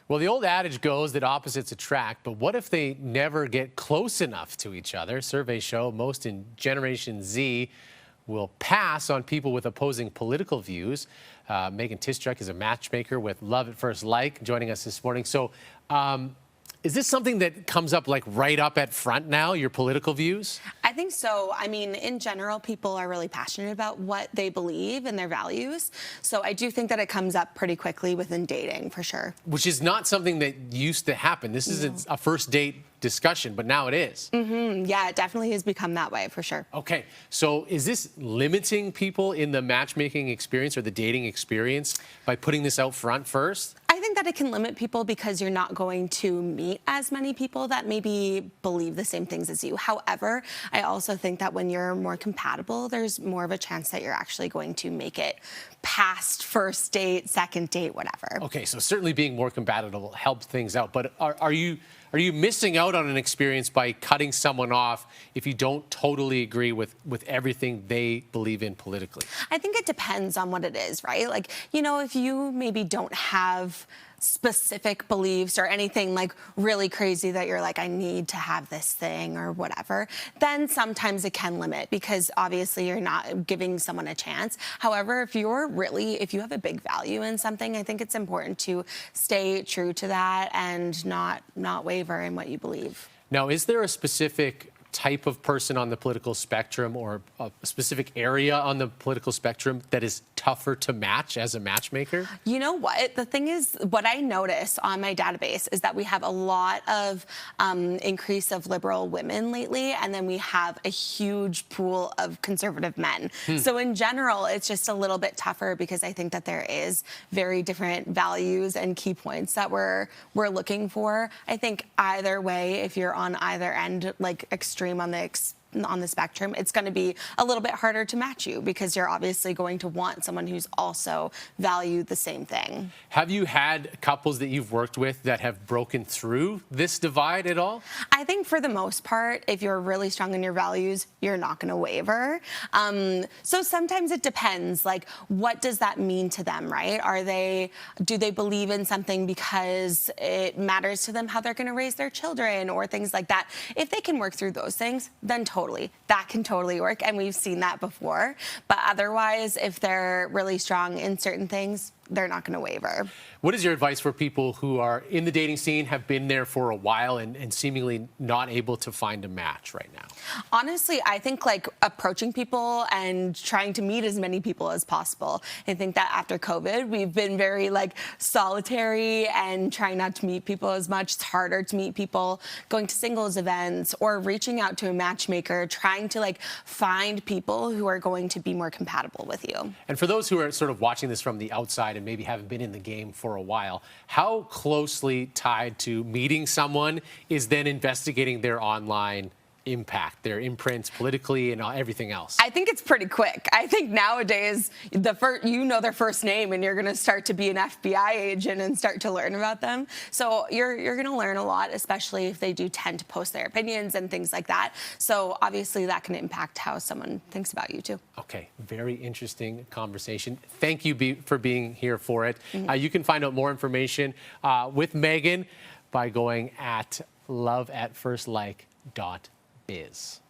Well, the old adage goes that opposites attract, but what if they never get close enough to each other? Surveys show most in Generation Z will pass on people with opposing political views. Megan Tyschuk is a matchmaker with Love at First Like, joining us this morning. So is this something that comes up like right up at front now, your political views? I think so. I mean, in general, people are really passionate about what they believe and their values. So I do think that it comes up pretty quickly within dating, for sure. Which is not something that used to happen. This isn't a first date discussion, but now it is. Yeah, it definitely has become that way, for sure. Okay, so is this limiting people in the matchmaking experience or the dating experience by putting this out front first? I think that it can limit people because you're not going to meet as many people that maybe believe the same things as you. However, I also think that when you're more compatible, there's more of a chance that you're actually going to make it past first date, second date, whatever. Okay, so certainly being more compatible helps things out, but are you missing out on an experience by cutting someone off if you don't totally agree with everything they believe in politically? I think it depends on what it is, right? Like, you know, if you maybe don't have specific beliefs or anything like really crazy that you're like, I need to have this thing or whatever, then sometimes it can limit because obviously you're not giving someone a chance. However, if you have a big value in something, I think it's important to stay true to that and not waver in what you believe. Now, is there a specific type of person on the political spectrum or a specific area on the political spectrum that is tougher to match as a matchmaker? You know what? The thing is, what I notice on my database is that we have a lot of increase of liberal women lately, and then we have a huge pool of conservative men. So in general, it's just a little bit tougher because I think that there is very different values and key points that we're looking for. I think either way, if you're on either end, like extreme on the spectrum, it's going to be a little bit harder to match you because you're obviously going to want someone who's also valued the same thing. Have you had couples that you've worked with that have broken through this divide at all? I think for the most part, if you're really strong in your values, you're not going to waver. So sometimes it depends, like what does that mean to them, right? Do they believe in something because it matters to them how they're going to raise their children or things like that? If they can work through those things, then that can totally work, and we've seen that before. But otherwise, if they're really strong in certain things, they're not going to waver. What is your advice for people who are in the dating scene, have been there for a while, and seemingly not able to find a match right now? Honestly, I think like approaching people and trying to meet as many people as possible. I think that after COVID, we've been very like solitary and trying not to meet people as much. It's harder to meet people, going to singles events or reaching out to a matchmaker, trying to like find people who are going to be more compatible with you. And for those who are sort of watching this from the outside and maybe haven't been in the game for a while, how closely tied to meeting someone is then investigating their online impact, their imprints politically and everything else? I think it's pretty quick. I think nowadays, you know their first name and you're going to start to be an FBI agent and start to learn about them. So you're going to learn a lot, especially if they do tend to post their opinions and things like that. So obviously that can impact how someone thinks about you too. Okay, very interesting conversation. Thank you for being here for it. You can find out more information with Megan by going at loveatfirstlike.biz.